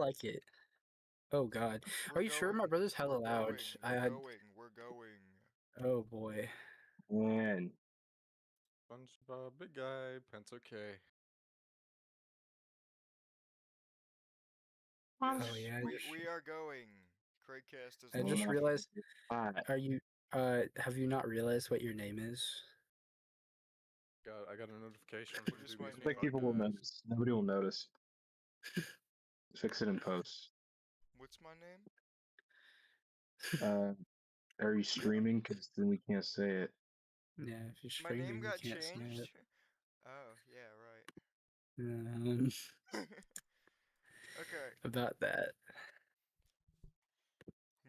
like it. Oh God, We're are you sure? going. My brother's hella We're loud. going. We're going. Oh boy. Man, SpongeBob, big guy, pants okay. Oh yeah. We are going. Craigcast is I just live. realized. hot. Are you? Have you not realized what your name is? I got a notification What from is Dubious my I name? think people will podcast. notice. Nobody will notice. Fix it in post. What's my name? Are you streaming? Because then we can't say it. Yeah, if you're My name streaming, you got can't say changed. it. Oh yeah, right. Okay. About that.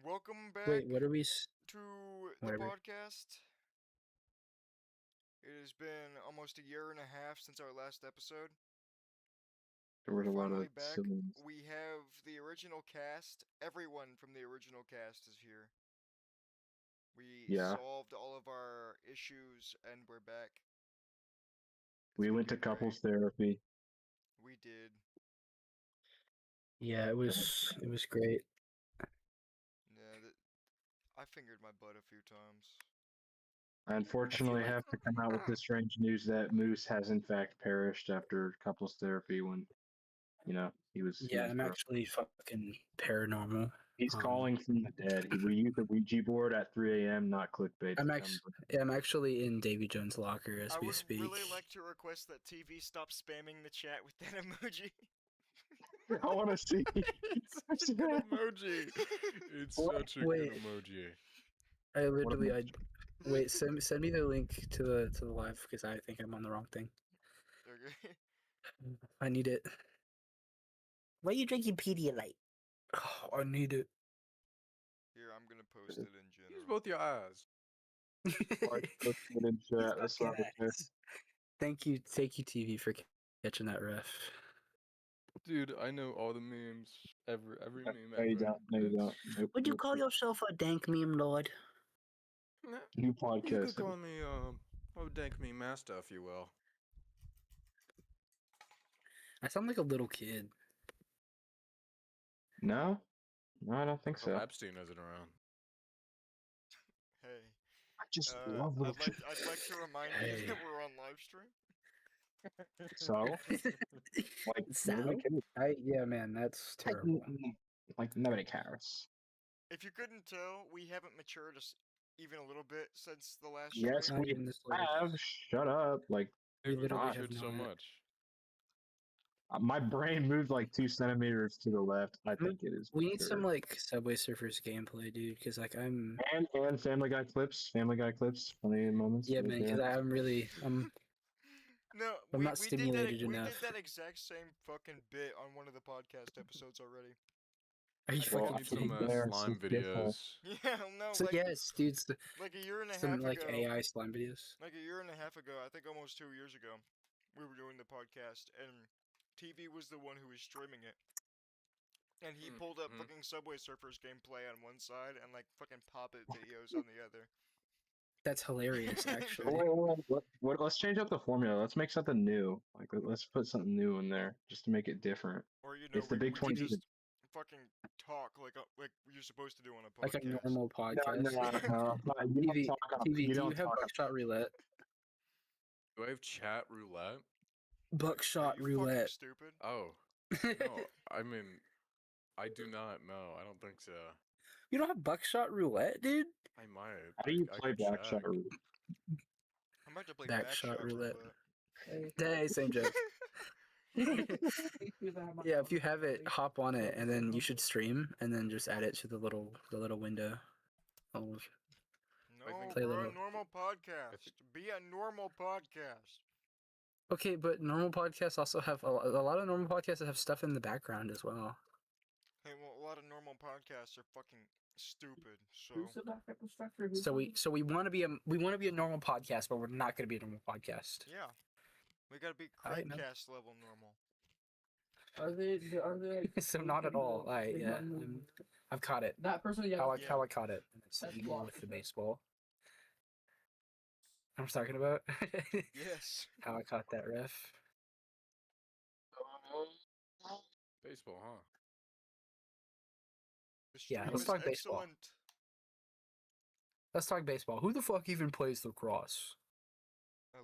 Welcome back Wait, what are we? to the Whatever. podcast. It has been almost a year and a half since our last episode. There was We're a lot of finally back. silliness. We have the original cast. Everyone from the original cast is here. We Yeah. solved all of our issues and we're back. We It's went to gonna be couples great. therapy. We did. Yeah, it was great. Yeah, I fingered my butt a few times. I unfortunately like- have to come out with the strange news that Moose has in fact perished after couples therapy when, he was. Yeah, he was I'm broke. actually fucking paranormal. He's calling from the dead. We used the Ouija board at 3 a.m., not clickbait. I'm actually in Davy Jones' locker as I we would speak. really like to request that TV stop spamming the chat with that emoji. I want to see. It's such a good emoji. It's such a Wait. good emoji. I literally, wait. Send me the link to the live because I think I'm on the wrong thing. Okay. I need it. Why are you drinking Pedialyte? Oh, I need it. Here, I'm gonna post it in general. Use both your eyes. In chat. That's not okay. Thank you, TV, for catching that ref. Dude, I know all the memes. Every meme No, you ever. don't. No, you don't. Nope, Would you nope, call nope. yourself a dank meme lord? Nah, New you podcast? could call me dank meme master if you will. I sound like a little kid. No, I don't think so. Epstein isn't around. Hey. I just love little. I'd like to remind you that we're on live stream. So, like, nobody cares. Yeah, man, that's terrible. Like nobody cares. If you couldn't tell, we haven't matured even a little bit since the last Yes, stream. Not we even this late. have. Shut up. Like, We We've literally matured have so not. much. my brain moved like 2 centimeters to the left. I think it is. We need some mature. like Subway Surfers gameplay, dude. Because like I'm. and Family Guy clips. Funny moments. Yeah, right man. there. Because No, I'm not we stimulated did enough. that exact same fucking bit on one of the podcast episodes already. Are you Well, fucking Need some kidding me? slime videos. Yeah, no, So like yes, dude. like a year and a Some half like ago. AI slime videos. Like a year and a half ago, I think almost 2 years ago, we were doing the podcast, and TV was the one who was streaming it. And he pulled up fucking Subway Surfers gameplay on one side and like fucking Pop-It videos on the other. That's hilarious, actually. Let's change up the formula. Let's make something new. Like, let's put something new in there just to make it different. Or you know, It's the big we could 20. just fucking talk like you're supposed to do on a podcast. Like a normal podcast. No. TV, do you have Buckshot Roulette? Do I have chat roulette? Buckshot Are you fucking Roulette. stupid? Oh. No, I mean, I do not know. I don't think so. You don't have Buckshot Roulette, dude? I might. How do you I play could check. backshot? I'm about to play Backshot Backshot Roulette. Roulette. Hey, same joke. Yeah, if you have it, hop on it, and then you should stream, and then just add it to the little window. No, Play a we're little- a normal podcast. Be a normal podcast. Okay, but normal podcasts also have a lot of normal podcasts that have stuff in the background as well. Hey, well, a lot of normal podcasts are fucking stupid. So we want to be a normal podcast, but we're not going to be a normal podcast. Yeah, we gotta be Alright, man. Craigcast level normal. Are they So not at all. I've caught it. that person? Yeah. How I caught it. It's with the baseball. I'm talking about. Yes. How I caught that ref. Baseball, huh? Yeah, stream let's is talk baseball. excellent. Let's talk baseball. Who the fuck even plays lacrosse?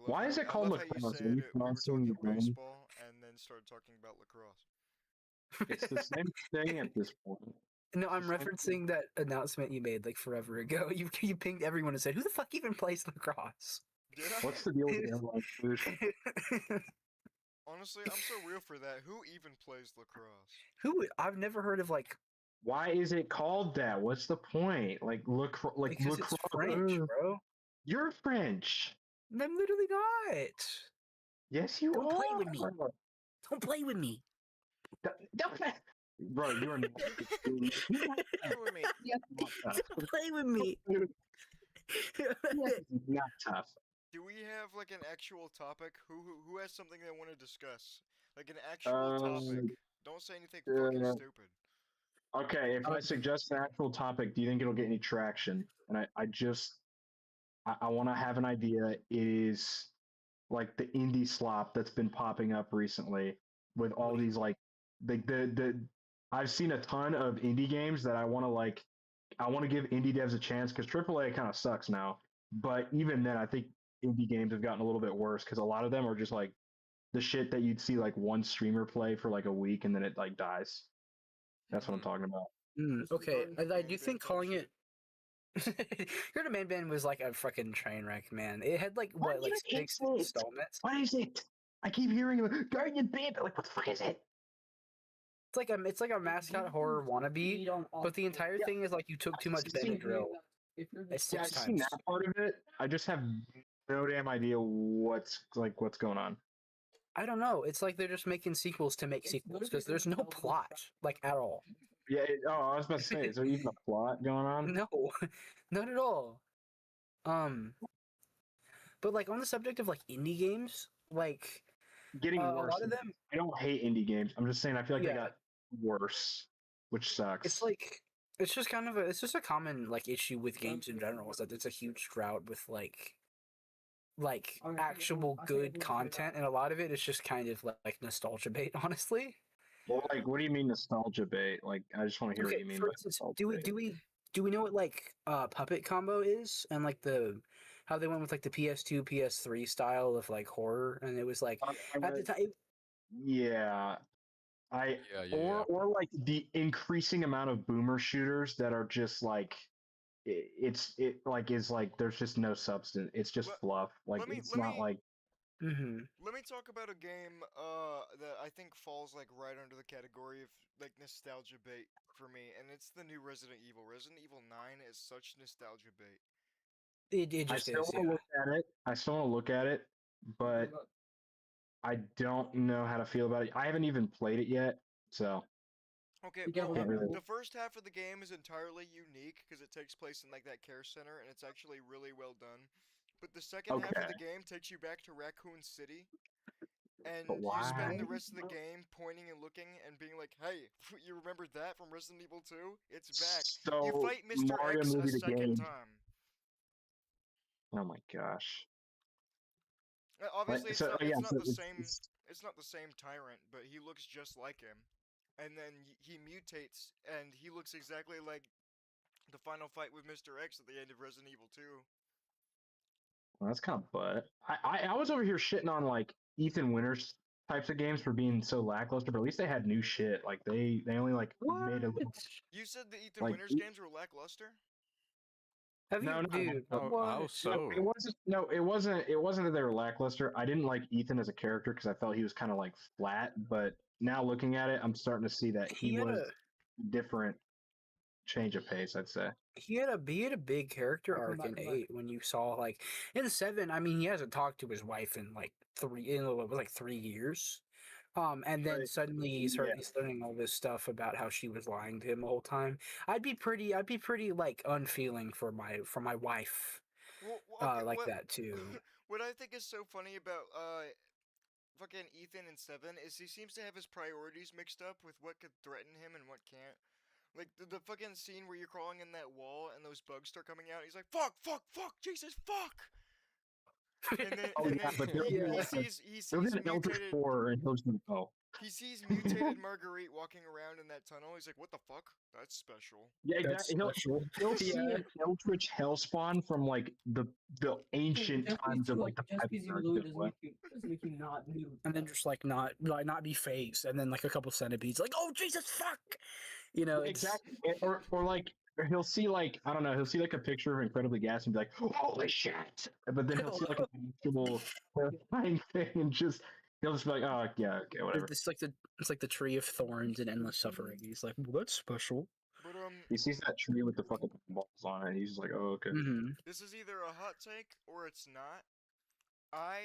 Why is it called I love how you lacrosse? Are said you we were pronouncing talking the game? baseball and then started talking about lacrosse. It's the same thing at this point. No, I'm It's the same thing. referencing that announcement you made like forever ago. You pinged everyone and said, "Who the fuck even plays lacrosse?" Did I? What's the deal with airline pollution? Honestly, I'm so real for that. Who even plays lacrosse? Who? I've never heard of like Why is it called that? What's the point? Like look, like because look. it's French, bro. You're French. I'm literally not. Yes, you Don't are. play with me. Don't play with me. Don't play. Bro, you are not. with me. Yes, not tough. Don't play with me. Yes, not tough. Do we have like an actual topic? Who has something they want to discuss? Like an actual topic. Don't say anything fucking stupid. Okay, if I suggest an actual topic, do you think it'll get any traction? And I want to have an idea. Is like the indie slop that's been popping up recently with all these like the I've seen a ton of indie games that I want to give indie devs a chance because AAA kind of sucks now. But even then, I think indie games have gotten a little bit worse because a lot of them are just like the shit that you'd see like one streamer play for like a week and then it like dies. That's what I'm talking about. Okay, I do Man think band calling type it Your Man Band was like a fucking train wreck, man. It had like what, like 6 installments. What is it? I keep hearing about Guardian Band. Like, what the fuck is it? It's like a mascot horror wannabe, but the entire thing is like you took too much Benadryl. It's Yeah, I've 6 seen times. that part of it. I just have no damn idea what's going on. I don't know. It's like they're just making sequels to make sequels because there's no plot like at all. Yeah. I was about to say, is there even a plot going on? No, not at all. But like on the subject of like indie games, like Getting a worse. lot of them, I don't hate indie games. I'm just saying I feel like they yeah, got worse, which sucks. it's like it's just kind of it's just a common like issue with games in general is that it's a huge drought with like actual good content, and a lot of it is just kind of like nostalgia bait, honestly. Well, like, what do you mean nostalgia bait? Like, I just want to hear what Okay, you mean for by instance, nostalgia do we bait. do we do we know what like puppet combo is and like the how they went with like the PS2 PS3 style of like horror, and it was like at the time Yeah, or like the increasing amount of boomer shooters that are just like it like is like there's just no substance. It's just Let- fluff. Like let me- it's let not me- like Let me talk about a game that I think falls like right under the category of like nostalgia bait for me, and it's the new Resident Evil. Resident Evil 9 is such nostalgia bait. it I just still is, want to look at it. I still want to look at it, but I don't know how to feel about it. I haven't even played it yet, so Okay, You well, can't really- the first half of the game is entirely unique because it takes place in like that care center, and it's actually really well done. But the second half of Okay. the game takes you back to Raccoon City, and But you spend why? the rest of the game pointing and looking and being like, "Hey, you remember that from Resident Evil 2? It's back." You So fight Mr. Mario X a movie the second game. time. Oh my gosh. Obviously, it's so not. yeah, It's not so the same. it's It's not the same tyrant, but he looks just like him. And then he mutates, and he looks exactly like the final fight with Mr. X at the end of Resident Evil 2. well, that's kind of butt. I was over here shitting on like Ethan Winters types of games for being so lackluster, but at least they had new shit. Like they only like made a little. You said the Ethan Like, Winters games were lackluster? have you, No, no, dude? no, How What? so? It wasn't. No, it wasn't. It wasn't that they were lackluster. I didn't like Ethan as a character because I felt he was kind of like flat. But now looking at it, I'm starting to see that He he had was a different. Change of pace, I'd say. he had a big character arc in 8 when you saw like in 7. I mean, he hasn't talked to his wife in like 3 years. And then Right. suddenly he's learning all this stuff about how she was lying to him the whole time. I'd be pretty like unfeeling for my wife Well, okay, like that too. what I think is so funny about fucking Ethan in 7 is he seems to have his priorities mixed up with what could threaten him and what can't. Like the fucking scene where you're crawling in that wall and those bugs start coming out. He's like, "Fuck, fuck, fuck, Jesus, fuck!" And then, Oh and yeah, then but there'll he be sees an Eldritch mutated. 4 and he'll just go. He sees mutated Marguerite walking around in that tunnel. He's like, "What the fuck? That's special." Yeah, That's exactly. special. He'll see Yeah. an Eldritch Hellspawn from like the ancient times of like the just because you Piper blew it Archipelago. doesn't make you not new. And then just like not be phased, and then like a couple centipedes, like, oh Jesus fuck, you know, it's Exactly. Or like he'll see like I don't know, he'll see like a picture of Incredibly Gas and be like, holy shit! But then he'll see like an actual terrifying thing and he'll just be like, oh yeah, okay, whatever. it's like the tree of thorns and endless suffering. He's like, well, that's special. But He sees that tree with the fucking balls on it, and he's just like, oh okay. Mm-hmm. this is either a hot take or it's not. I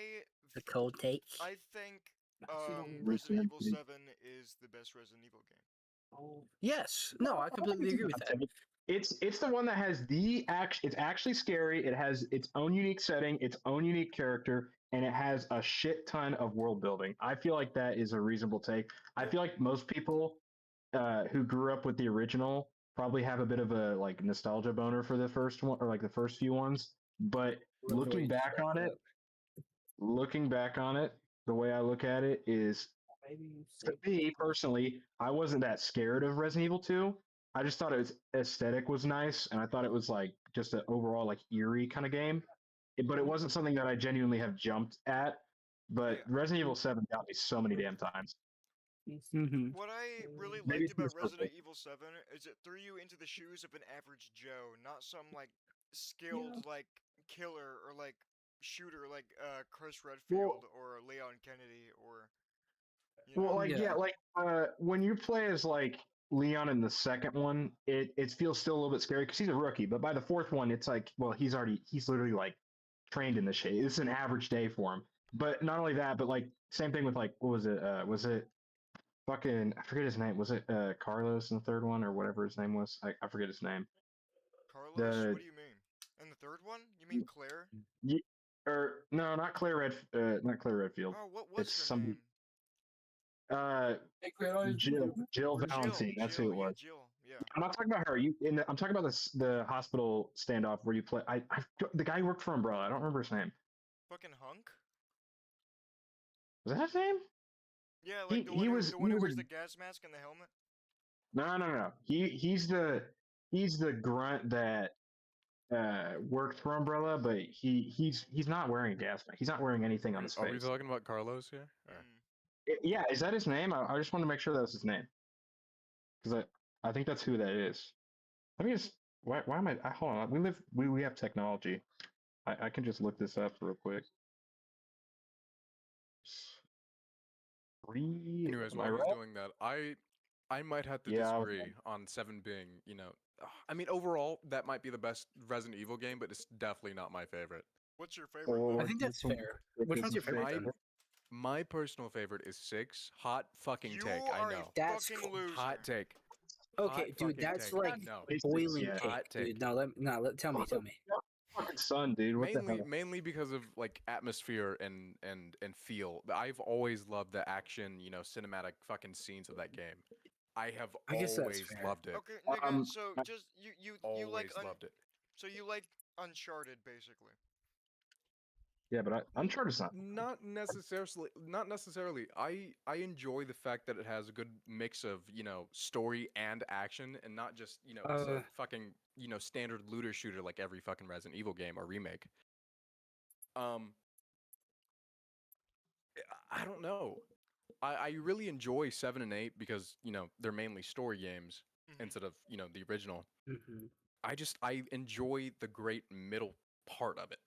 The cold take. I think Actually, don't Resident Resident Evil Evil. 7 is the best Resident Evil game. Oh, Yes. No, I completely agree with that. It's the one that has it's actually scary. It has its own unique setting, its own unique character, and it has a shit ton of world building. I feel like that is a reasonable take. I feel like most people who grew up with the original probably have a bit of a like nostalgia boner for the first one or like the first few ones. But looking back on it, the way I look at it is maybe for me personally, I wasn't that scared of Resident Evil 2. I just thought its aesthetic was nice, and I thought it was like just an overall like eerie kind of game. But it wasn't something that I genuinely have jumped at. But Yeah. Resident Evil 7 got me so many damn times. Mm-hmm. What I really Maybe liked it's about just Resident Evil 7 is it threw you into the shoes of an average Joe, not some like skilled like killer or like shooter like Chris Redfield or Leon Kennedy or you Well, know. like Yeah. like when you play as like Leon in the second one, it feels still a little bit scary because he's a rookie. But by the fourth one, it's like, well, he's literally like trained in the shit. It's an average day for him. But not only that, but like same thing with like what was it? Was it fucking I forget his name? Was it Carlos in the third one or whatever his name was? I forget his name. Carlos, The what do you mean? In the third one? You mean Claire? or no, not not Claire Redfield. Oh, what was It's her somebody. name? Jill Valentine. That's who it was. Jill. Yeah. I'm not talking about her. I'm talking about the hospital standoff where you play. The guy who worked for Umbrella. I don't remember his name. Fucking Hunk? Was that his name? Yeah, like the one who wears the gas mask and the helmet? No. He's the grunt that worked for Umbrella, but he's not wearing a gas mask. He's not wearing anything on his Are we face. talking about Carlos here? Or- Yeah, is that his name? I just want to make sure that was his name because I think that's who that is. Let me just why am I hold on. We have technology. I can just look this up real quick. Anyways, Am while I he's right? doing that, I might have to Yeah, disagree on 7 being, I mean, overall, that might be the best Resident Evil game, but it's definitely not my favorite. What's your favorite? Oh, though? I think that's fair. Which one's your favorite? My, then? my personal favorite is 6. Hot fucking You take, are I know. a That's fucking cool. loser. Hot take. Okay, Hot dude, fucking that's take. like No. boiling Yeah. cake, Hot dude. take. Tell me. Fucking son, dude. What the hell? Mainly because of like atmosphere and feel. I've always loved the action, cinematic fucking scenes of that game. I have I guess that's always fair. loved it. Okay, nigga, Um, so just you Always like loved it. so you like Uncharted basically. Yeah, but Uncharted's not. Not necessarily. Not necessarily. I enjoy the fact that it has a good mix of story and action, and not just it's a fucking standard looter shooter like every fucking Resident Evil game or remake. I don't know. I really enjoy 7 and 8 because they're mainly story games Mhm. instead of the original. Mm-hmm. I enjoy the great middle part of it.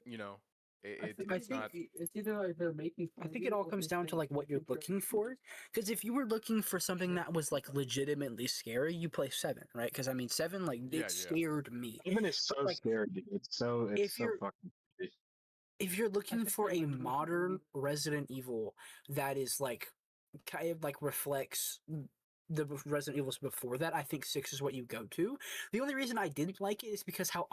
It's not. It's either like they're making. I think it all comes down to like what you're looking for. Because if you were looking for something that was like legitimately scary, you play 7, right? Because I mean, 7 like Yeah, it yeah. scared me. Even it's so Like, scary, dude. It's so if you're- fucking. If you're looking think for they're, a like, looking modern for- Resident Evil that is like kind of like reflects the Resident Evils before that, I think 6 is what you go to. The only reason I didn't like it is because how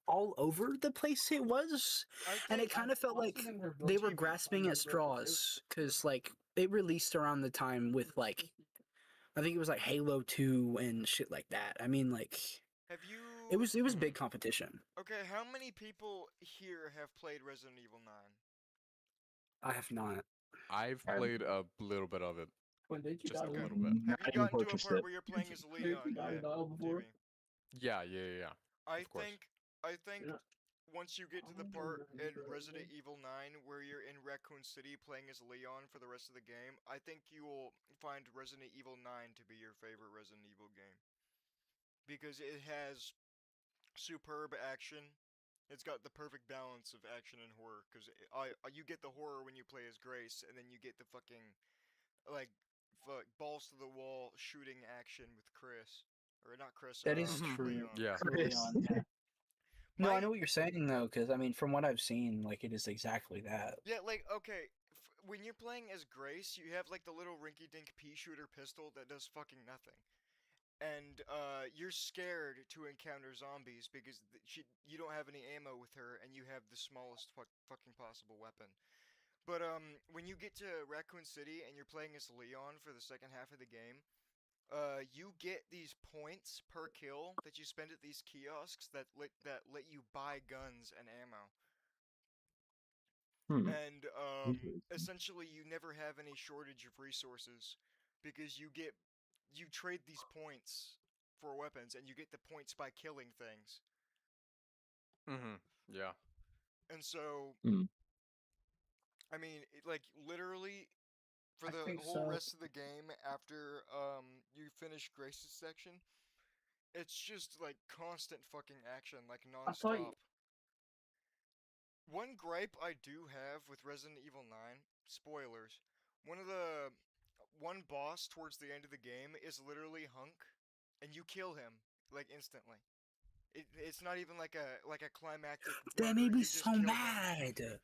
all over the place it was, and it kind of felt like they were grasping at straws because like it released around the time with like I think it was like Halo 2 and shit like that. I mean, like Have you it was big competition. Okay, how many people here have played Resident Evil 9? I have not. I've I'm- played a little bit of it. When did you Just die? a Okay. little bit. Have Not you even gotten to a purchased part it. where you're playing as Have you Leon died yet, in dial before? Jimmy? Yeah. I Of course. think Yeah. once you get to the part in Resident Evil 9 where you're in Raccoon City playing as Leon for the rest of the game, I think you will find Resident Evil 9 to be your favorite Resident Evil game. Because it has superb action. It's got the perfect balance of action and horror. Because you get the horror when you play as Grace, and then you get the fucking like balls to the wall shooting action with Chris, or not Chris. That is Mhm. true. Leon. Yeah. For Leon, yeah. No, I My know what you're saying though, because I mean, from what I've seen, like it is exactly that. yeah, like okay, when you're playing as Grace, you have like the little rinky-dink pea shooter pistol that does fucking nothing. And you're scared to encounter zombies because you don't have any ammo with her, and you have the smallest fucking possible weapon. But when you get to Raccoon City and you're playing as Leon for the second half of the game, you get these points per kill that you spend at these kiosks that let you buy guns and ammo. Hmm. And essentially, you never have any shortage of resources because you trade these points for weapons, and you get the points by killing things. Yeah. And so, Hmm. I mean, like literally, for I the think whole so. rest of the game, after you finish Grace's section, it's just like constant fucking action, like I thought non-stop. One gripe I do have with Resident Evil 9, spoilers. One of the one boss towards the end of the game is literally Hunk, and you kill him like instantly. It's not even like a climactic That murder. made me You just so kill him. mad.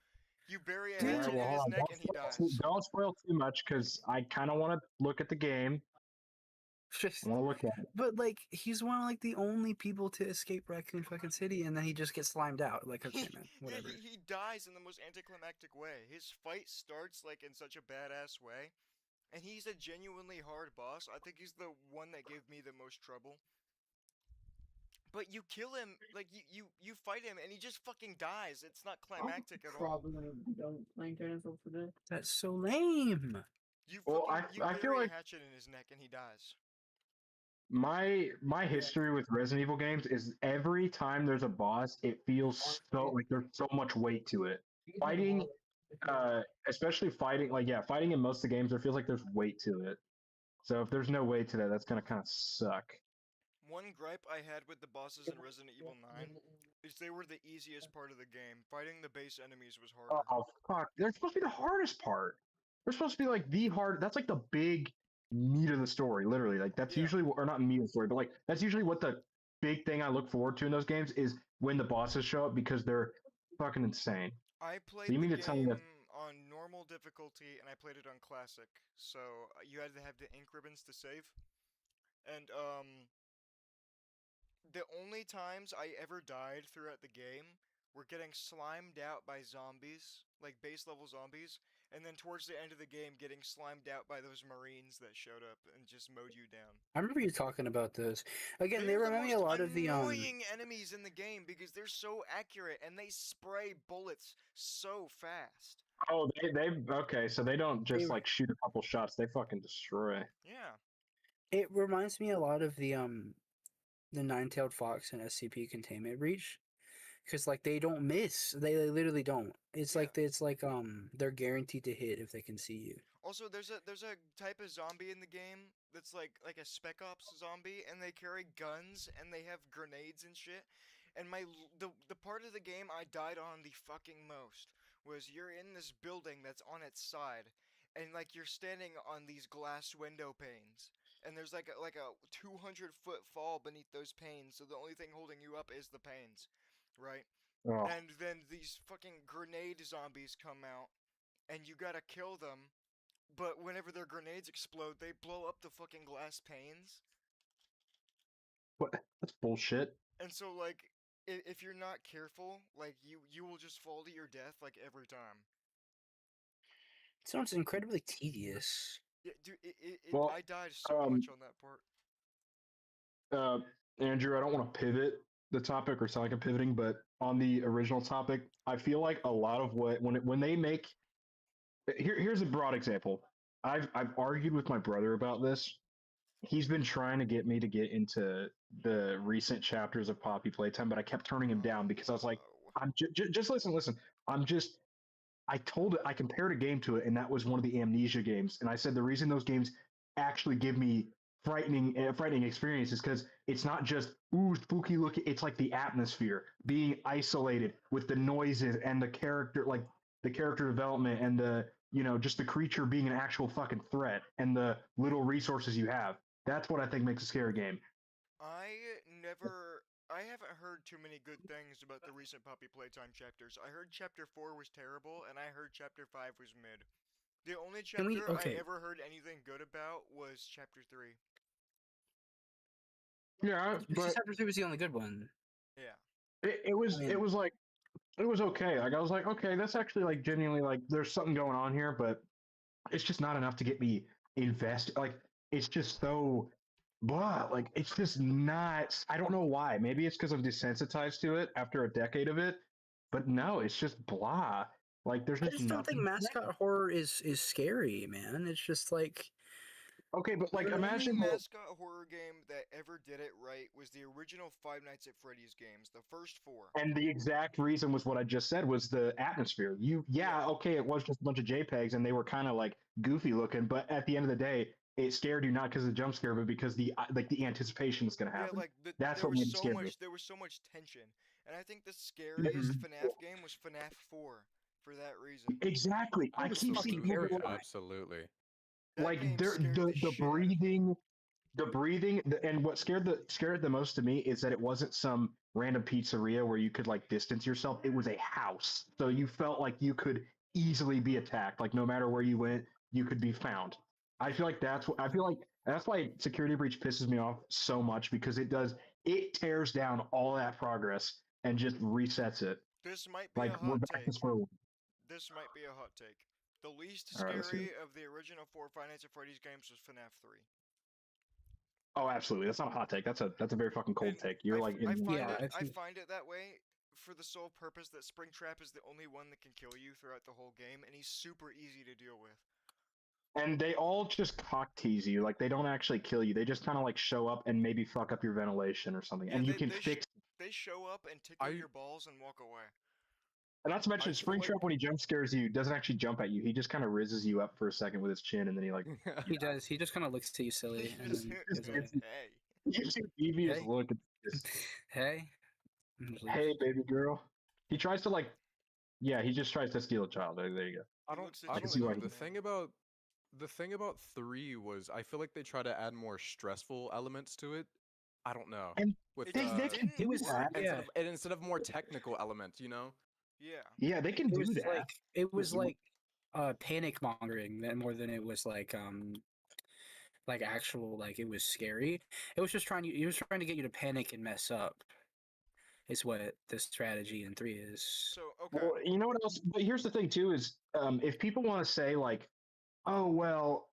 You bury a All right, hatchet well, in hold his on. neck and he dies. Don't spoil too much because I kind of want to look at the game. Just, I want to look at it. but like he's one of like the only people to escape Raccoon fucking City, and then he just gets slimed out. Like, okay, man, Yeah, whatever. he dies in the most anticlimactic way. His fight starts like in such a badass way, and he's a genuinely hard boss. I think he's the one that gave me the most trouble. But you kill him, like you fight him, and he just fucking dies. It's not climactic at all. probably gonna be done playing Dinosaur today. That's so lame. Well, You I feel bury like a hatchet in his neck and he dies. my history with Resident Evil games is every time there's a boss, it feels so like there's so much weight to it. Fighting, especially fighting, like yeah, fighting in most of the games, there feels like there's weight to it. So if there's no weight to that, that's gonna kind of suck. One gripe I had with the bosses in Resident Evil 9 is they were the easiest part of the game. Fighting the base enemies was harder. Oh fuck! They're supposed to be the hardest part. They're supposed to be like the hard. That's like the big meat of the story. Literally, like that's Yeah. usually, or not meat of the story, but like that's usually what the big thing I look forward to in those games is when the bosses show up because they're fucking insane. I So played you the mean to tell me game that? on normal difficulty and I played it on classic. So you had to have the ink ribbons to save. And the only times I ever died throughout the game were getting slimed out by zombies, like base level zombies, and then towards the end of the game getting slimed out by those marines that showed up and just mowed you down. I remember you talking about those. Again, they They're the remind me most a lot of the annoying enemies in the game because they're so accurate and they spray bullets so fast. Oh, they okay. So they don't just They- like shoot a couple shots; they fucking destroy. Yeah. It reminds me a lot of the nine-tailed fox and SCP Containment Breach, because like they don't miss. They literally don't. It's Yeah. like they're guaranteed to hit if they can see you. Also, there's a type of zombie in the game that's like a Spec Ops zombie, and they carry guns and they have grenades and shit. And the part of the game I died on the fucking most was you're in this building that's on its side, and like you're standing on these glass window panes, and there's like a 200-foot fall beneath those panes, so the only thing holding you up is the panes, right? Oh, And then these fucking grenade zombies come out, and you gotta kill them, but whenever their grenades explode, they blow up the fucking glass panes. what? That's bullshit. And so, like, if you're not careful, like, you will just fall to your death, like, every time. It sounds incredibly tedious. Yeah, dude, Well, I died so um, much on that part. Andrew, I don't want to pivot the topic or sound like I'm pivoting, but on the original topic, I feel like a lot of what when they make here's a broad example. I've argued with my brother about this. He's been trying to get me to get into the recent chapters of Poppy Playtime, but I kept turning him down because I was like, Wow. I'm just listen. I'm just I compared a game to it, and that was one of the Amnesia games. And I said the reason those games actually give me frightening experiences because it's not just ooh spooky looking. It's like the atmosphere, being isolated with the noises and the character, like the character development and the just the creature being an actual fucking threat and the little resources you have. That's what I think makes a scary game. I haven't heard too many good things about the recent Puppy Playtime chapters. I heard Chapter 4 was terrible, and I heard Chapter 5 was mid. The only Can we- chapter I okay. ever heard anything good about was Chapter 3. Yeah, but Chapter 3 was the only good one. Yeah. it was I mean- it was like it was okay. Like I was like, okay, that's actually like genuinely like there's something going on here, but it's just not enough to get me invested. Like it's just so blah. Like it's just not. I don't know why. Maybe it's because I'm desensitized to it after a decade of it. But no, it's just blah. Like there's I just just don't think nothing. mascot horror is scary, man. It's just like Okay, but like The imagine only that. mascot horror game that ever did it right was the original Five Nights at Freddy's games, the first 4. And the exact reason was what I just said was the atmosphere. Yeah. Okay, it was just a bunch of JPEGs and they were kind of like goofy looking, but at the end of the day, it scared you not because of the jump scare, but because the anticipation is going to Yeah, happen. like That's there what was made it so scary. much tension. And I think the scariest FNAF game was FNAF 4 for that reason. Exactly. I keep seeing fucking people terrifying. like, Absolutely. That game they're, scared the shit out of me. breathing, and what scared it the most to me is that it wasn't some random pizzeria where you could like distance yourself. It was a house, so you felt like you could easily be attacked. Like no matter where you went, you could be found. I feel like that's why Security Breach pisses me off so much because it tears down all that progress and just resets it. This might be Like a we're hot back to take. square one. This might be a hot take. The least All right, let's scary of the original 4 Five Nights at Freddy's games was FNAF 3. Oh, absolutely. That's not a hot take. That's a very fucking cold And take. You're I, like, f- I find Yeah, it I think- find it that way for the sole purpose that Springtrap is the only one that can kill you throughout the whole game, and he's super easy to deal with. and they all just cock tease you. Like they don't actually kill you. They just kind of like show up and maybe fuck up your ventilation or something. Yeah, And you they- can they sh- fix. They show up and tickle I- your balls and walk away. And not to mention, I feel Springtrap like- when he jump scares you doesn't actually jump at you. He just kind of rizzes you up for a second with his chin, and then he like he does. He just kind of looks at you silly. And Just- then goes away. hey. gives you devious Hey. look. It's just, Hey. And just hey, leaves. baby girl. He tries to like, yeah, he just tries to steal a child. There you go. I He don't. looks at I you can don't see know. why like, he- The thing about 3 was I feel like they try to add more stressful elements to it. I don't know. And With It they, just they didn't can do was- that. yeah. instead of more technical elements, you know. Yeah. Yeah, they can It do was that. like panic mongering more than it was like actual like it was scary. It was just trying to get you to panic and mess up. Is what the strategy in 3 is. So okay. Well, you know what else? But here's the thing too: is if people want to say like, "Oh well,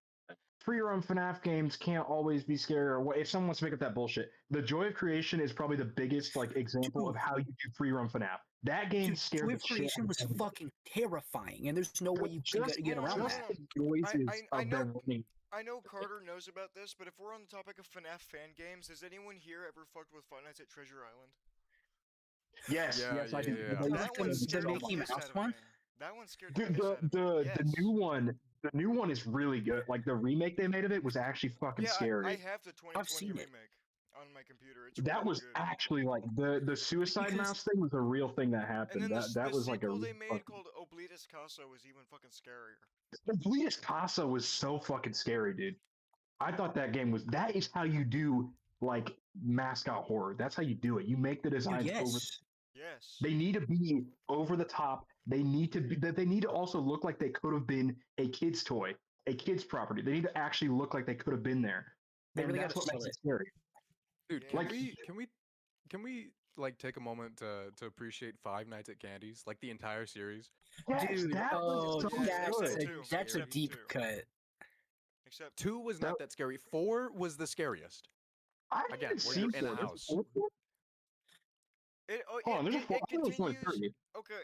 free-roam FNAF games can't always be scary," or what? If someone wants to make up that bullshit, the Joy of Creation is probably the biggest like example of how you do free-roam FNAF. That game Dude, scared the Joy shit. Creation out was of everyone. fucking terrifying, and there's no way you can Just- get around just that. the noises I of know- them running. I know Carter knows about this, but if we're on the topic of FNAF fan games, has anyone here ever fucked with Five Nights at Treasure Island? Yes, Yeah, yes, I yeah, do. yeah. They That used one to- scared the the Mickey piss Mouse out of one? me. That one scared the Dude, piss out of me. the Yes. new one is really good. Like the remake they made of it was actually fucking Yeah, scary. I have the 2020 seen it. remake on my computer. It's That really was good. actually like the suicide Because- mouse thing was a real thing that And happened. then That the was like a sequel real they made fucking- called Oblitus Casa was even fucking scarier. Dubious Casa was so fucking scary, dude. I thought that is how you do like mascot horror. That's how you do it. You make the Dude, designs over. yes. Yes. They need to be over the top. They need to also look like they could have been a kid's toy, a kid's property. They need to actually look like they could have been there. They And really that's gotta what makes sell it scary. Dude, Yeah. can Like- we like take a moment to appreciate Five Nights at Candy's, like the entire series? Yes, Dude, that was so yeah, that's good. too. that's a Except deep two. cut. Except 2 was not that scary. 4 was the scariest. I haven't Again, even where seen you're in a four. There's house. four? Hold on, there's a four. I thought it was only continues. three. Okay.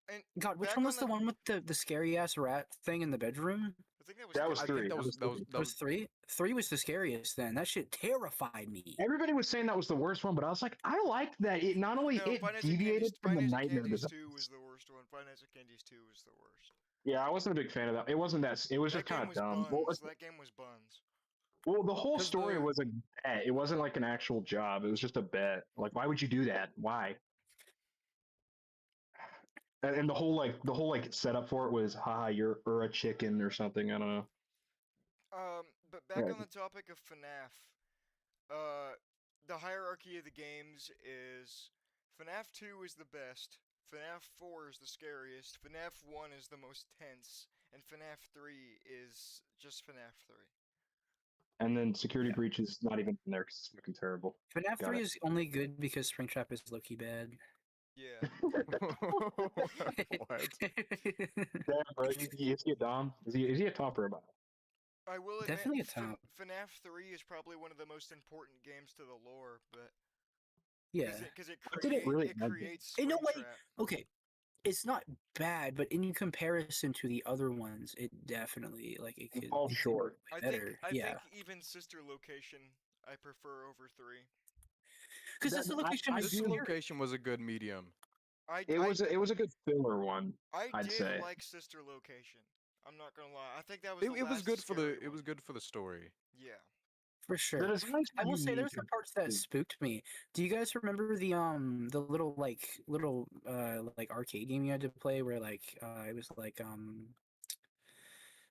And God, which back one on was the one with the scary ass rat thing in the bedroom? think that was That was I three. think three. That was three. Three was the scariest. Then that shit terrified me. Everybody was saying that was the worst one, but I was like, I liked that it not only No, it Five Nights at deviated Candy's, from Five the Nights at nightmare Candy's design. 2 was the worst one. Five Nights at Candy's 2 was the worst. Yeah, I wasn't a big fan of that. It wasn't that. It was That just kind game of was dumb. buns. That game was buns. Well, the whole 'Cause story the- was a bet. It wasn't like an actual job. It was just a bet. Like, why would you do that? Why? And the whole setup for it was, haha, you're a chicken or something. I don't know. But back Yeah. on the topic of FNAF, the hierarchy of the games is FNAF 2 is the best, FNAF 4 is the scariest, FNAF 1 is the most tense, and FNAF 3 is just FNAF 3. And then Security Breach is not even in there because it's fucking terrible. FNAF Got 3 it. is only good because Springtrap is low-key bad. Yeah. What? Damn, bro, is he a dom? Is he a top or a bottom? I will admit, Definitely a top. FNAF 3 is probably one of the most important games to the lore, but Yeah. because it, What did it really have? creates In a way, Springtrap. okay, it's not bad, but in comparison to the other ones, it definitely it could falls it could short. be I better. think Yeah, even Sister Location I prefer over 3. because That- this location I was This do- scary. location was a good medium. It was a good filler one. I I'd did say. like Sister Location. I'm not gonna lie. I think that was It, the it was last good for the scary it was one. good for the story. Yeah. For The sure. designs I were will say unique there's some parts that and- spooked me. Do you guys remember the little arcade game you had to play where it was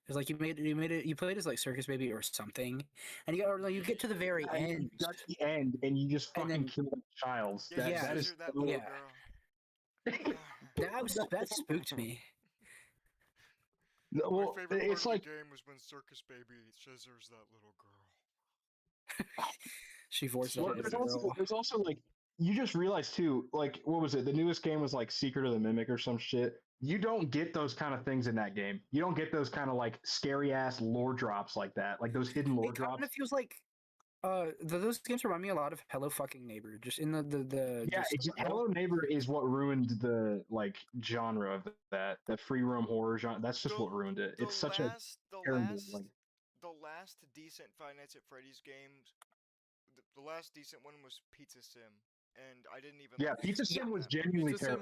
you played as Circus Baby or something, and you get to the very and end. you got to the end and you just And fucking then- kill that child. Yeah, Yeah. That is that little yeah. girl. That spooked me. well, My favorite part it's of like the game was when Circus Baby scissors that little girl. She forced well, it. there's also like you just realize too, like what was it? The newest game was like Secret of the Mimic or some shit. You don't get those kind of things in that game. You don't get those kind of like scary ass lore drops like that, like those hidden lore It kind drops. of feels like those games remind me a lot of Hello Fucking Neighbor, just in the Yeah, Hello Neighbor is what ruined the genre of that, the free roam horror genre. That's just what ruined it. It's such a terrible the last decent Five Nights at Freddy's games. The last decent one was Pizza Sim, and I didn't even. yeah. like Pizza Sim was genuinely Pizza Sim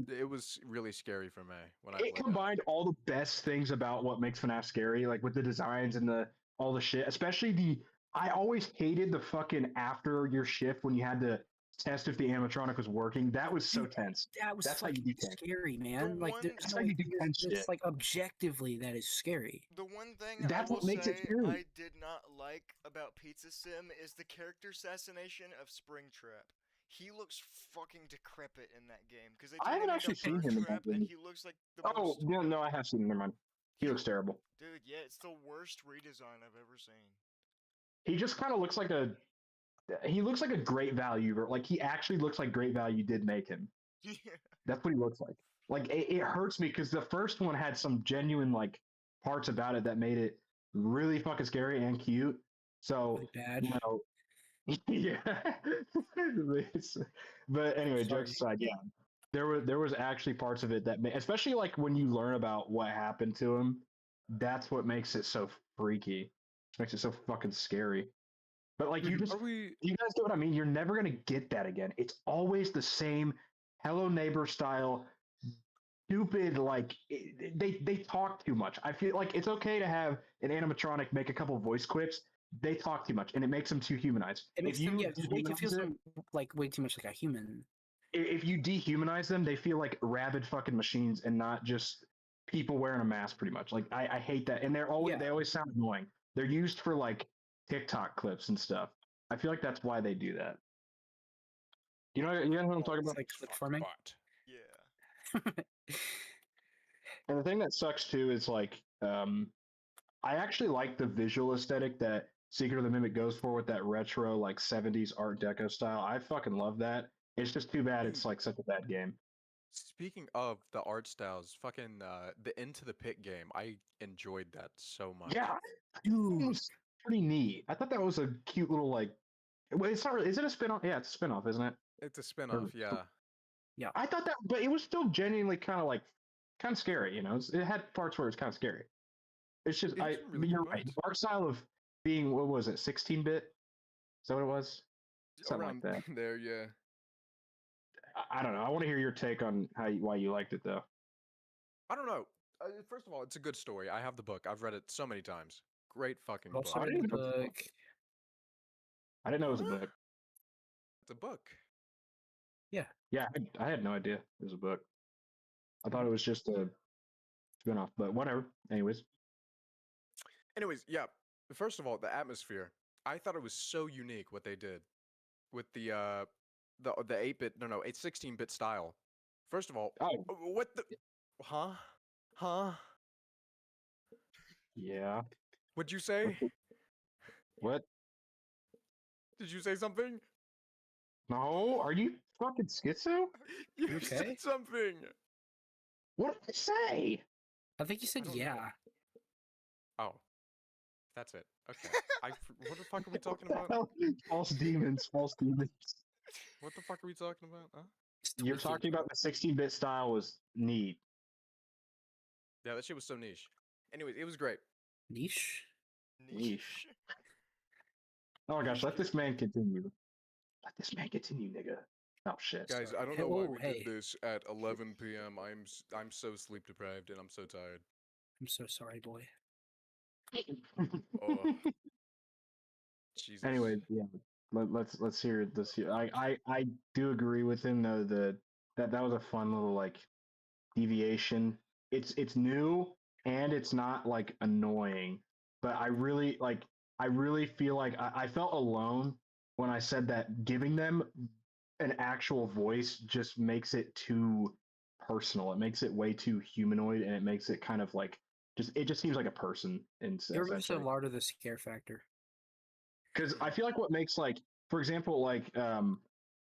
terrible. was really scary for me when I It played that. combined all the best things about what makes FNAF scary, like with the designs and all the shit. Especially I always hated the fucking after your shift when you had to test if the animatronic was working. That was so tense. That's how you fucking do tense. scary, man. There's That's no how way you do tense it's shit. objectively that is scary. The one thing That's I what will makes it say scary. I did not like about Pizza Sim is the character assassination of Springtrap. He looks fucking decrepit in that game because I haven't actually seen him in that Trap, and game. he looks like the Oh most. no, I have seen him. Never mind. He looks terrible. Dude, yeah, it's the worst redesign I've ever seen. He just kind of looks like a Great Value, or like he actually looks like Great Value did make him. Yeah. That's what he looks like. Like it hurts me because the first one had some genuine parts about it that made it really fucking scary and cute. So Really bad. you know, yeah. But anyway, Sorry. jokes aside, yeah, there was actually parts of it that especially like when you learn about what happened to him, that's what makes it so freaky. Makes it so fucking scary. But like you guys get what I mean? You're never gonna get that again. It's always the same Hello Neighbor style stupid they talk too much. I feel like it's okay to have an animatronic make a couple voice quips. They talk too much and it makes them too humanized. It makes if you them make it feel dehumanize way too much like a human. if you dehumanize them, they feel like rabid fucking machines and not just people wearing a mask pretty much. Like I hate that. And they always sound annoying. They're used for like TikTok clips and stuff. I feel like that's why they do that. You know what I'm talking about? It's like clip farming. Yeah. And the thing that sucks too is I actually like the visual aesthetic that Secret of the Mimic goes for with that retro 70s Art Deco style. I fucking love that. It's just too bad it's such a bad game. Speaking of the art styles, fucking the Into the Pit game, I enjoyed that so much. Yeah, dude, it was pretty neat. I thought that was a cute little well, it's not. Is it a spinoff? Yeah, it's a spinoff, isn't it? It's a spin-off, yeah. Yeah. I thought that, but it was still genuinely kind of scary. You know, it had parts where it was kind of scary. It's just These are really you're good right. bugs. The art style of being, what was it, 16-bit? Is that what it was? Something Around like that. there, yeah. I don't know. I want to hear your take on why you liked it though. I don't know. First of all, it's a good story. I have the book. I've read it so many times. Great fucking Also book. read the book. I didn't know it was a book. It's a book. Yeah, I had no idea it was a book. I thought it was just a spinoff, but whatever. Anyways, Anyways, yeah. First of all, the atmosphere. I thought it was so unique what they did with the 8-bit, no, it's 16-bit style. First of all, oh what the Huh? yeah, What'd you say? what? Did you say something? No, are you fucking schizo? You Okay. said something. What did I say? I think you said I don't yeah. know. Oh, that's it. Okay. What the fuck are we talking about? False demons, false demons. What the fuck are we talking about? Huh? It's You're tweaking. talking about the 16-bit style was neat. Yeah, that shit was so niche. Anyways, it was great. Niche. Niche. Oh my gosh, let this man continue. Let this man continue, nigga. Oh shit. Guys, Sorry. I don't know why we Hey. did this at 11 p.m. I'm so sleep deprived and I'm so tired. I'm so sorry, boy. Oh, Jesus. Anyway, yeah. Let's hear this. I do agree with him though that was a fun little like deviation. It's new and it's not like annoying, but I really feel like I felt alone when I said that giving them an actual voice just makes it too personal. It makes it way too humanoid, and it makes it kind of like it just seems like a person in You're just a essentially. lot of the scare factor. Because I feel like what makes like, for example, like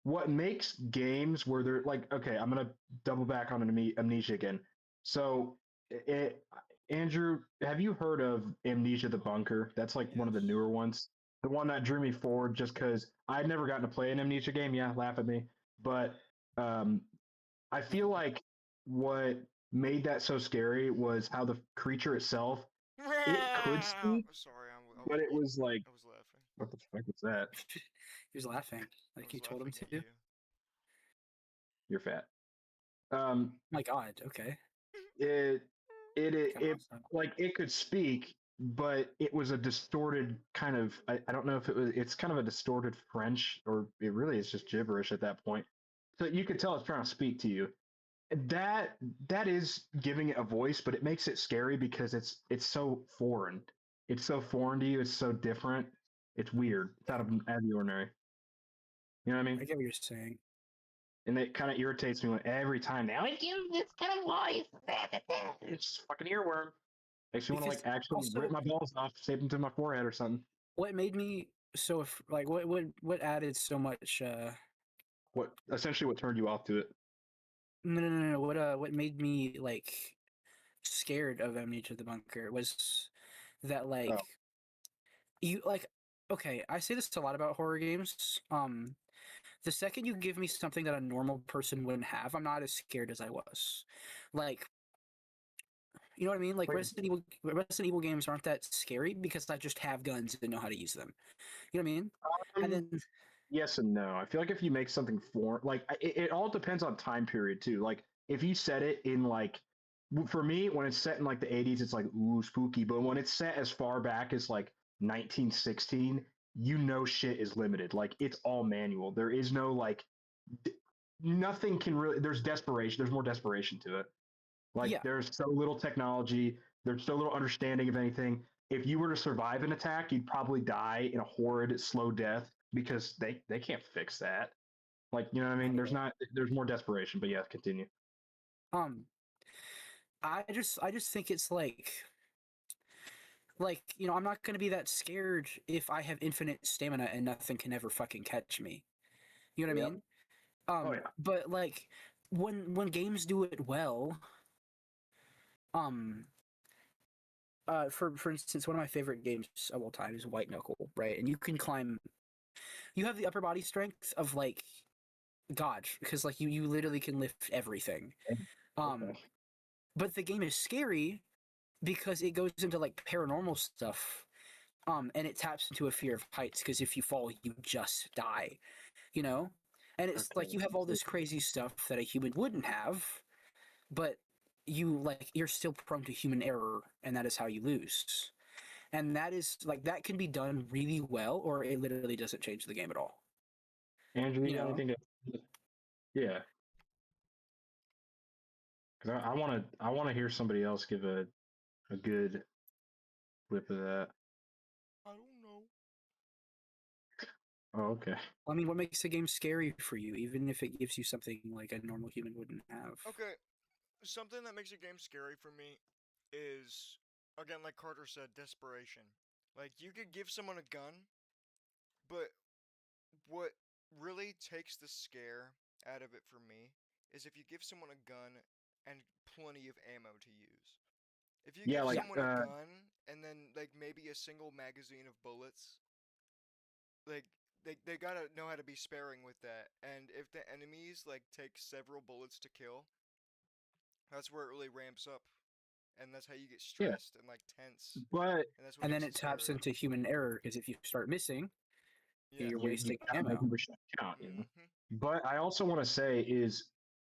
what makes games where they're like, okay, I'm gonna double back on Amnesia again. So, Andrew, have you heard of Amnesia: The Bunker? That's like one of the Yes. newer ones. The one that drew me forward, just because I'd never gotten to play an Amnesia game. Yeah, laugh at me. But I feel like what made that so scary was how the creature itself, it could speak, Sorry, but it was like, I was laughing. what the fuck was that? He was laughing, I like was you told him laughing to. at you. You're fat. My God. Okay. It Kinda awesome. like it could speak, but it was a distorted kind of. I don't know if it's kind of a distorted French, or it really is just gibberish at that point. So you could tell it's trying to speak to you. That that is giving it a voice, but it makes it scary because it's so foreign. It's so foreign to you. It's so different. It's weird. It's out of the ordinary. You know what I mean? I get what you're saying. And it kind of irritates me when every time now it gives this kind of voice. It's just fucking earworm. Makes me want to like Because actually also- rip my balls off, tape them to my forehead or something. What made me so like what added so much? What essentially what turned you off to it? No. What made me like scared of Amnesia: The Bunker was that like Oh. you like. Okay, I say this a lot about horror games. The second you give me something that a normal person wouldn't have, I'm not as scared as I was. Like, you know what I mean? Like Wait. Resident Evil games aren't that scary because I just have guns and know how to use them. You know what I mean? And then Yes and no. I feel like if you make something it all depends on time period too. Like if you set it in like, for me, when it's set in like the 80s, it's like ooh spooky. But when it's set as far back as like 1916, you know shit is limited. Like it's all manual. There is no like nothing can really. There's desperation. There's more desperation to it. Like yeah, there's so little technology. There's so little understanding of anything. If you were to survive an attack, you'd probably die in a horrid, slow death because they can't fix that. Like, you know what I mean? There's more desperation, but yeah, continue. um, I just think it's like I'm not gonna be that scared if I have infinite stamina and nothing can ever fucking catch me. You know what I Yep. mean? Oh yeah. But like when games do it well, um, for instance, one of my favorite games of all time is White Knuckle, right? And you can climb. You have the upper body strength of like God, because like you literally can lift everything. Okay. But the game is scary because it goes into like paranormal stuff, and it taps into a fear of heights because if you fall, you just die, you know. And it's like Okay. you have all this crazy stuff that a human wouldn't have, but you're still prone to human error, and that is how you lose. And that is like that can be done really well, or it literally doesn't change the game at all. Andrew, you You got know, anything to? Yeah, because I want to hear somebody else give a good whip of that. I don't know. Oh, okay. I mean, what makes a game scary for you, even if it gives you something like a normal human wouldn't have? Okay, something that makes a game scary for me is, again, like Carter said, desperation. Like, you could give someone a gun, but what really takes the scare out of it for me is if you give someone a gun and plenty of ammo to use. If you Yeah, give like someone a gun and then like maybe a single magazine of bullets, like they gotta know how to be sparing with that. And if the enemies like take several bullets to kill, that's where it really ramps up, and that's how you get yeah, stressed and like tense, but and that's what And makes then it it taps scary. into human error because if you start missing, Yeah. you're you wasting gotta make ammo. every shot count, you know. Mhm. But I also want to say is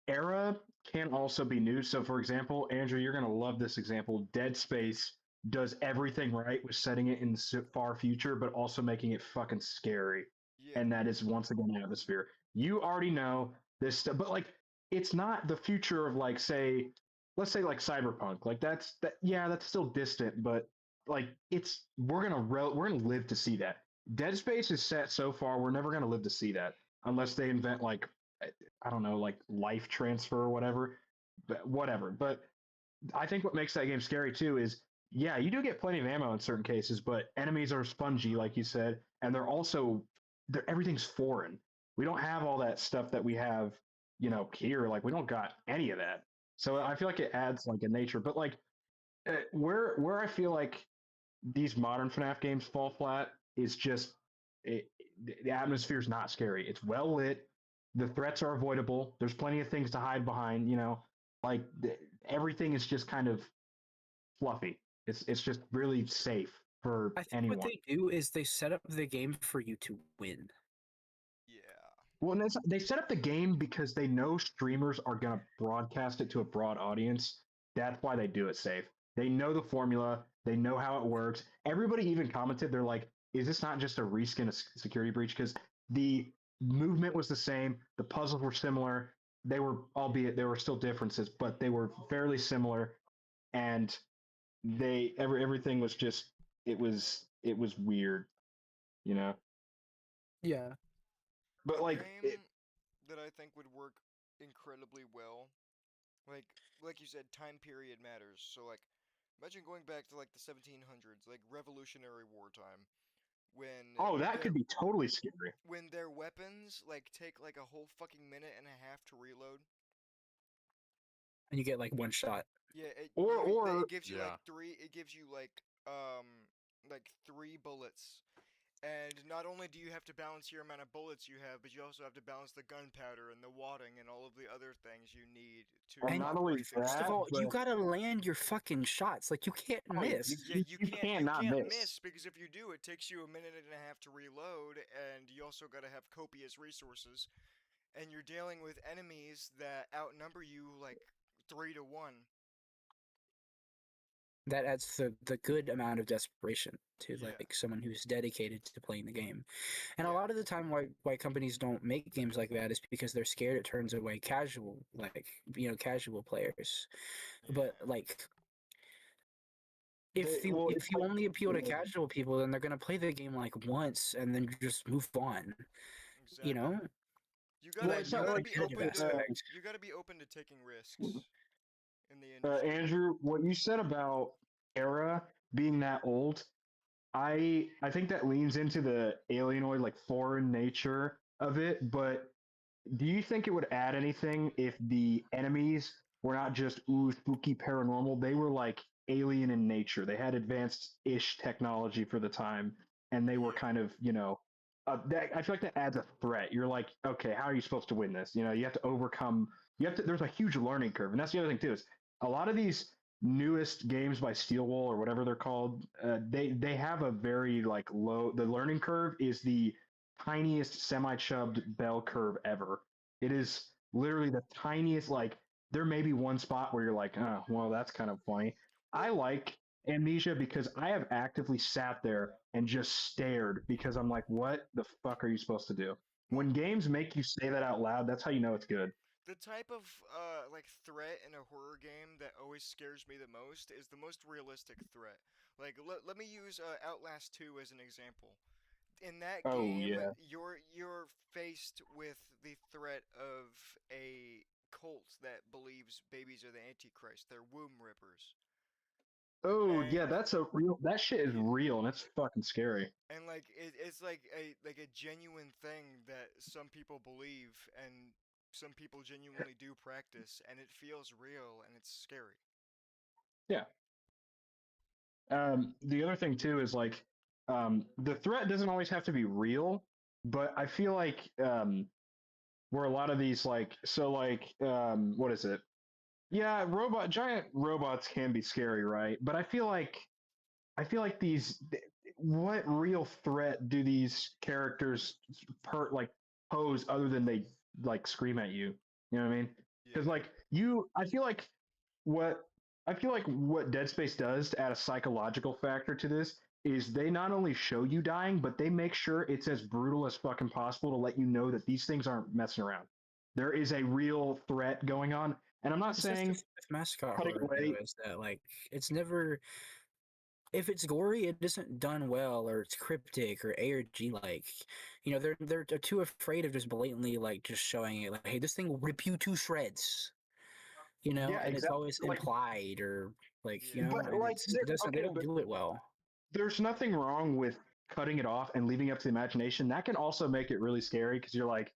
era can also be new. So, for example, Andrew, you're gonna love this example. Dead Space does everything right with setting it in the far future, but also making it fucking scary. Yeah. And that is once again atmosphere. You already know this stuff, but like it's not the future of like say, let's say like cyberpunk. Like yeah, that's still distant, but like it's we're gonna live to see that. Dead Space is set so far, we're never gonna live to see that unless they invent like I don't know, like life transfer or whatever. But whatever. But I think what makes that game scary too is yeah, you do get plenty of ammo in certain cases, but enemies are spongy, like you said, and they're everything's foreign. We don't have all that stuff that we have, here. Like we don't got any of that. So Yeah. I feel like it adds like a nature. But like where I feel like these modern FNAF games fall flat is just it, the atmosphere is not scary. It's well lit. The threats are avoidable. There's plenty of things to hide behind. Like everything is just kind of fluffy. It's just really safe for I think what anyone. they do is they set up the game for you to win. Yeah. Well, and they set up the game because they know streamers are going to broadcast it to a broad audience. That's why they do it safe. They know the formula. They know how it works. Everybody even commented, they're like, is this not just a reskin of security breach? Because the movement was the same. The puzzles were similar. They were, albeit there were still differences, but they were fairly similar. And everything was just, it was weird, you know? Yeah. But A like, game that I think would work incredibly well, like like you said, time period matters. So like, imagine going back to like the 1700s, like Revolutionary War time, when oh, that their could be totally scary. when their weapons like take like a whole fucking minute and a half to reload. And you get like one shot. Yeah, Or it gives you like Yeah. three. It gives you like three bullets. And not only do you have to balance your amount of bullets you have, but you also have to balance the gunpowder and the wadding and all of the other things you need to And not only operate things First of that, all, you smoothly. but gotta land your fucking shots. Like you can't oh, miss. Yeah, you you can't can't you not can't miss. miss because if you do, it takes you a minute and a half to reload, and you also got to have copious resources, and you're dealing with enemies that outnumber you like 3 to 1. That adds the good amount of desperation to Yeah, like someone who's dedicated to playing the game. And a yeah, lot of the time why companies don't make games like that is because they're scared it turns away casual, like casual players. But yeah, like if It's you like only appeal to casual people, then they're gonna play the game like once and then just move on. You exactly. know? You well, gotta it's you not gotta like be Competitive open to aspect. you gotta be open to taking risks in the industry. Andrew, what you said about Era being that old. I think that leans into the alienoid, like foreign nature of it. But do you think it would add anything if the enemies were not just spooky paranormal? They were like alien in nature. They had advanced ish technology for the time, and they were Yeah, kind of I feel like that adds a threat. You're like, okay, how are you supposed to win this? You have to overcome. You have to. There's a huge learning curve, and that's the other thing too. Is a lot of these newest games by Steelwall or whatever they're called, they have a very like low. The learning curve is the tiniest semi-chubbed bell curve ever. It is literally the tiniest. Like there may be one spot where you're like, oh, well, that's kind of funny. I like Amnesia because I have actively sat there and just stared because I'm like, what the fuck are you supposed to do? When games make you say that out loud, that's how you know it's good. The type of like threat in a horror game that always scares me the most is the most realistic threat. Like let me use Outlast 2 as an example. In that Oh game, yeah. you're faced with the threat of a cult that believes babies are the Antichrist. They're womb rippers. Oh yeah, And that's a real. That shit is yeah, real, and it's fucking scary. and like it's like a genuine thing that some people believe and some people genuinely do practice, and it feels real and it's scary. Yeah. The other thing too is like, the threat doesn't always have to be real, but I feel like where a lot of these like, so like, what is it? Yeah, giant robots can be scary, right? But I feel like what real threat do these characters like pose other than they like scream at you? You know what I mean? Because Yeah. like what I feel like what Dead Space does to add a psychological factor to this is they not only show you dying, but they make sure it's as brutal as fucking possible to let you know that these things aren't messing around. There is a real threat going on, and I'm not It's just saying with mascot cutting horror though, away. is that like it's never, if it's gory, it isn't done well, or it's cryptic or ARG like. You know, they're too afraid of just blatantly like just showing it like, hey, this thing will rip you to shreds. You know, Yeah, and it's exactly. always Like, implied or like, you Yeah. know, but and like, it doesn't, they okay, don't but do it well. there's nothing wrong with cutting it off and leaving it up to the imagination. That can also make it really scary because you're like,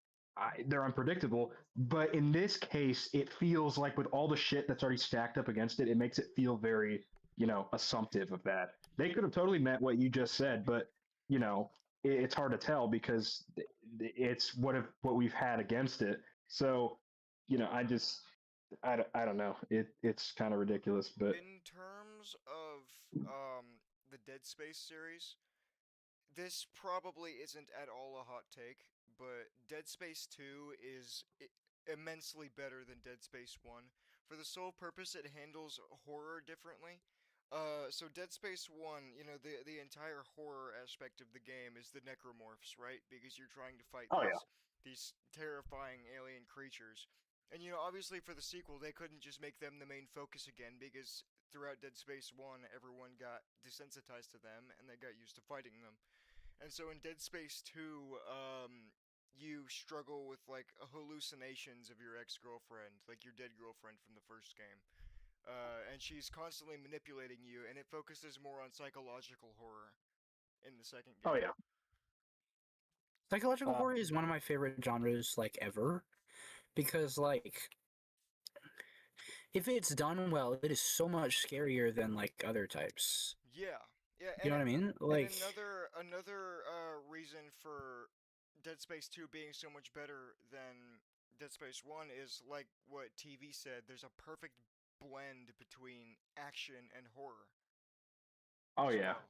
they're unpredictable. But in this case, it feels like with all the shit that's already stacked up against it, it makes it feel very, assumptive of that. They could have totally meant what you just said, but it's hard to tell because it's what we've had against it. So, I don't know. It's kind of ridiculous, but In terms of the Dead Space series, this probably isn't at all a hot take, but Dead Space 2 is immensely better than Dead Space 1 for the sole purpose it handles horror differently. So Dead Space 1, the entire horror aspect of the game is the necromorphs, right? Because you're trying to fight oh yeah, these terrifying alien creatures. And obviously for the sequel, they couldn't just make them the main focus again because throughout Dead Space 1, everyone got desensitized to them and they got used to fighting them. And so in Dead Space 2, you struggle with like hallucinations of your ex-girlfriend, like your dead girlfriend from the first game. And she's constantly manipulating you, and it focuses more on psychological horror in the second oh game. yeah. Psychological Uh, horror is one of my favorite genres like ever, because like if it's done well, it is so much scarier than like other types. Yeah, yeah, You know what I mean? and Like, another reason for Dead Space 2 being so much better than Dead Space 1 is like what TV said. There's a perfect blend between action and horror oh as yeah. well.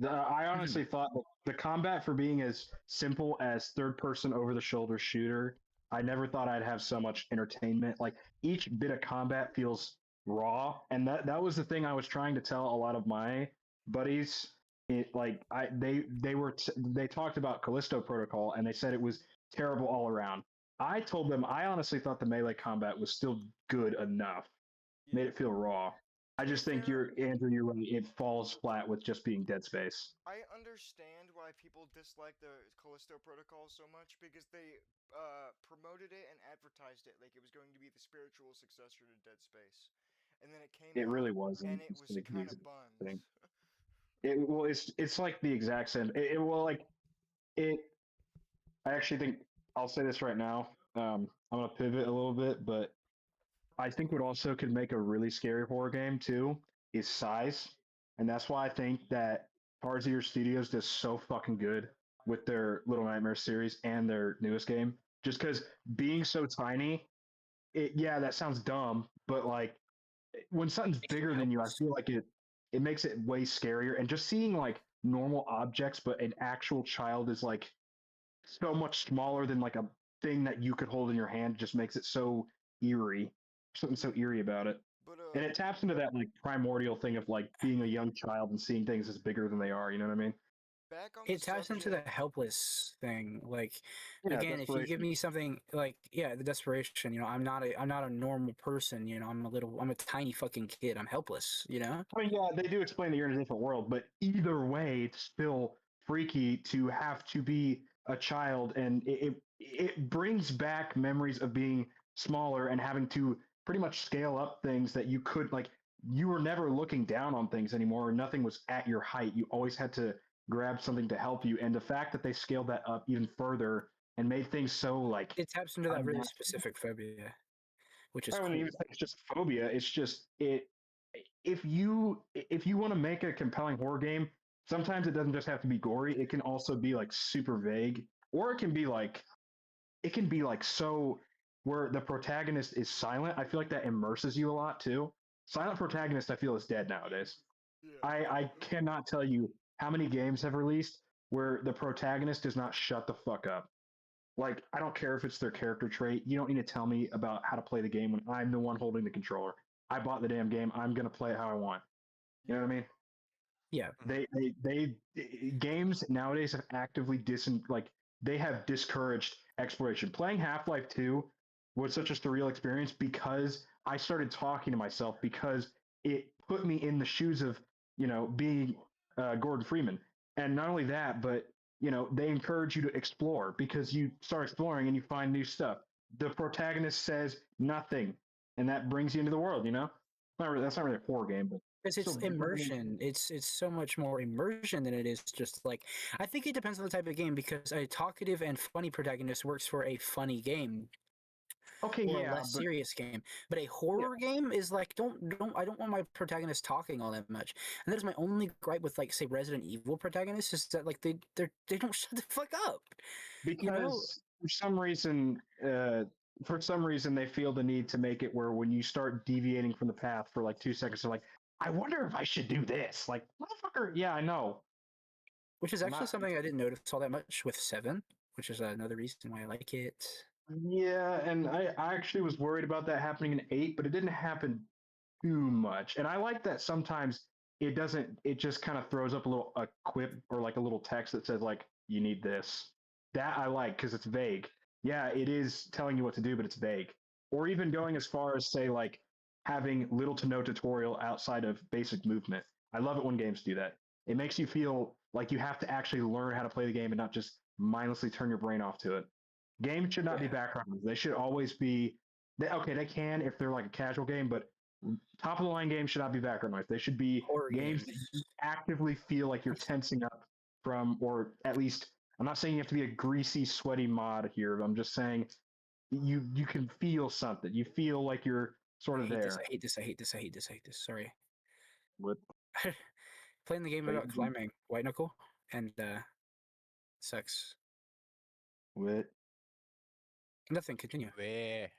I mhm. honestly thought that the combat for being as simple as third person over the shoulder shooter, I never thought I'd have so much entertainment. Like each bit of combat feels raw, and that was the thing I was trying to tell a lot of my buddies. Like they talked about Callisto Protocol and they said it was terrible all around. I told them I honestly thought the melee combat was still good enough, made Yeah. it feel raw. I To be just think fair, Andrew, you're right. It falls flat with just being Dead Space. I understand why people dislike the Callisto Protocol so much because they promoted it and advertised it like it was going to be the spiritual successor to Dead Space. And then it came It out really and wasn't. it It's was the kind of exact buns. thing. It's like the exact same. Well, like it. I actually think I'll say this right now. I'm gonna pivot a little bit, but I think what also could make a really scary horror game too is size, and that's why I think that Tarsier Studios does so fucking good with their Little Nightmares series and their newest game. Just because being so tiny, yeah, that sounds dumb, but like when something's bigger than you, I feel like it makes it way scarier. And just seeing like normal objects, but an actual child is like so much smaller than like a thing that you could hold in your hand just makes it so eerie. Something so eerie about it. But And it taps into that like primordial thing of like being a young child and seeing things as bigger than they are, you know what I mean? back on the It ties into the subject. helpless thing. Like, Yeah, again, if you give desperation. me something like, yeah, the desperation. I'm not a normal person. I'm a tiny fucking kid. I'm helpless. I mean, yeah, they do explain that you're in a different world, but either way, it's still freaky to have to be a child, and it brings back memories of being smaller and having to pretty much scale up things that you could like. You were never looking down on things anymore. Nothing was at your height. You always had to grab something to help you, and the fact that they scaled that up even further and made things so like It taps into that really unnatural. specific phobia, which is I wouldn't cool. even say it's just phobia. It's just it. If you want to make a compelling horror game, sometimes it doesn't just have to be gory. It can also be like super vague, or it can be like so where the protagonist is silent. I feel like that immerses you a lot too. Silent protagonist, I feel, is dead nowadays. Yeah. I cannot tell you how many games have released where the protagonist does not shut the fuck up. Like, I don't care if it's their character trait. You don't need to tell me about how to play the game when I'm the one holding the controller. I bought the damn game. I'm gonna play it how I want. You know what I mean? Yeah, Games nowadays have actively they have discouraged exploration. Playing Half-Life 2 was such a surreal experience because I started talking to myself because it put me in the shoes of, being Gordon Freeman. And not only that, but they encourage you to explore because you start exploring and you find new stuff. The protagonist says nothing, and that brings you into the world. That's not really a horror game, but because it's still immersion. It's so much more immersion than it is just like. I think it depends on the type of game because a talkative and funny protagonist works for a funny game okay, or a yeah, less but serious game. But a yeah, horror game is like don't I don't want my protagonist talking all that much. And that is my only gripe with like say Resident Evil protagonists is that like they don't shut the fuck up. You know, because for some reason they feel the need to make it where when you start deviating from the path for like 2 seconds, they're like, I wonder if I should do this. Like, motherfucker, yeah, I know. which is I'm actually not. something I didn't notice all that much with 7, which is another reason why I like it. Yeah, and I actually was worried about that happening in 8, but it didn't happen too much. And I like that sometimes it doesn't, it just kind of throws up a quip or like a little text that says, like, you need this. That I like because it's vague. Yeah, it is telling you what to do, but it's vague. Or even going as far as, say, like, having little to no tutorial outside of basic movement. I love it when games do that. It makes you feel like you have to actually learn how to play the game and not just mindlessly turn your brain off to it. Games should not be Yeah, background noise. They should always be. Okay, they can if they're like a casual game, but top of the line games should not be background noise. They should be horror games games. that you actively feel like you're tensing up from, or at least I'm not saying you have to be a greasy, sweaty mod here. I'm just saying you can feel something. You feel like you're I sort of hate this. I there. hate this. I hate this. I hate this. I hate this. Sorry. With Playing the game about climbing white knuckle and sex. with Nothing. Continue. Bleh.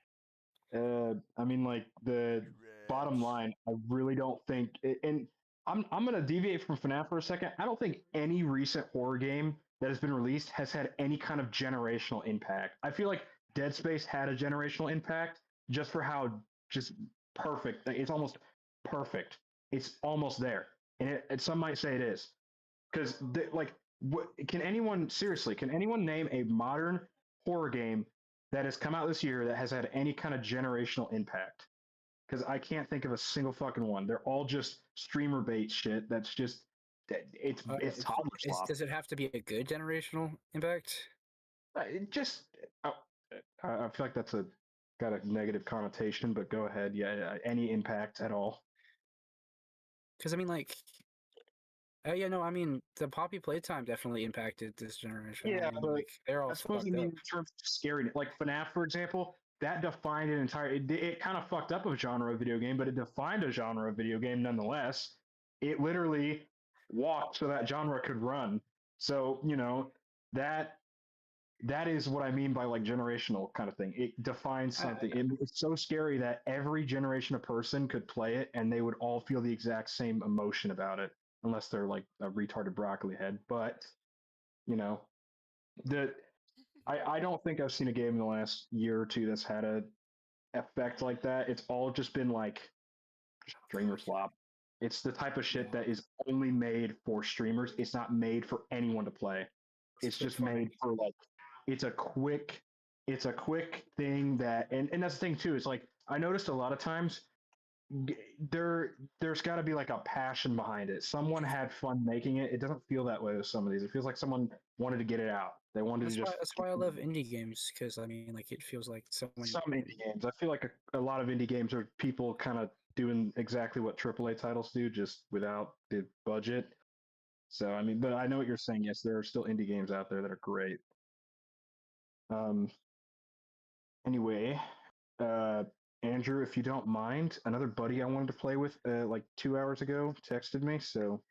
I mean, like the bottom Trash. line, I really don't think, and I'm gonna deviate from FNAF for a second. I don't think any recent horror game that has been released has had any kind of generational impact. I feel like Dead Space had a generational impact just for how just perfect. Like, it's almost perfect. It's almost there, and some might say it is because like, can anyone seriously? Can anyone name a modern horror game that has come out this year that has had any kind of generational impact? Because I can't think of a single fucking one. They're all just streamer bait shit. That's just it's toddler slop. Does it have to be a good generational impact? It just I feel like that's got a negative connotation, but go ahead. Yeah, any impact at all. Because I mean, like, yeah, no, I mean, the Poppy playtime definitely impacted this generation. I Yeah, mean, but like, they're all I suppose fucked in up. terms of scary, like FNAF, for example, that defined an entire. It kind of fucked up a genre of video game, but it defined a genre of video game nonetheless. It literally walked so that genre could run. So that that is what I mean by like generational kind of thing. It defines something. It's so scary that every generation of person could play it and they would all feel the exact same emotion about it, unless they're like a retarded broccoli head. But you know, the I don't think I've seen a game in the last year or two that's had a effect like that. It's all just been like streamer slop. It's the type of shit that is only made for streamers. It's not made for anyone to play. It's just made for like it's a quick thing that and that's the thing too. It's like I noticed a lot of times there's got to be like a passion behind it. Someone had fun making it. It doesn't feel that way with some of these. It feels like someone wanted to get it out. They wanted to just. That's why I love indie games, because I mean, like, it feels like someone. Some indie games. I feel like a lot of indie games are people kind of doing exactly what AAA titles do, just without the budget. So I mean, but I know what you're saying. Yes, there are still indie games out there that are great. Anyway, Andrew, if you don't mind, another buddy I wanted to play with like 2 hours ago texted me, so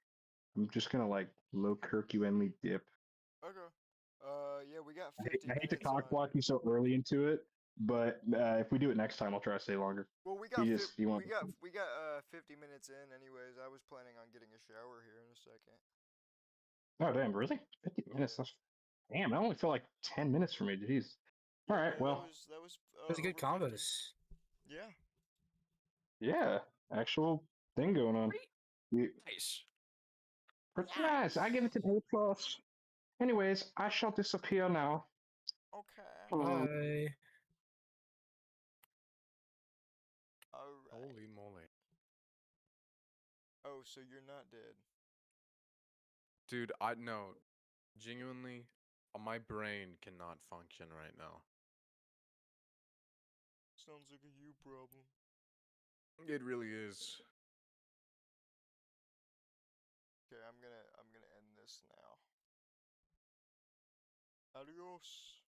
I'm just gonna like low Kirk-UNly dip. Okay. Yeah, we got 50 I hate to minutes cock on. block you so early into it, but if we do it next time, I'll try to stay longer. Well, we got 50 minutes in, anyways. I was planning on getting a shower here in a second. Oh damn, really? 50 minutes? That's damn. I only feel like 10 minutes for me. Jeez. All right, well, that was Those are good over 50. combos. Yeah. yeah, actual thing going on. Nice. Pretty nice. I give it an A plus. Anyways, I shall disappear now. Okay. Bye. Alright. Holy moly. Oh, so you're not dead. Dude, I know. Genuinely, my brain cannot function right now. Sounds like a you problem. It really is. Okay, I'm gonna end this now. Adios.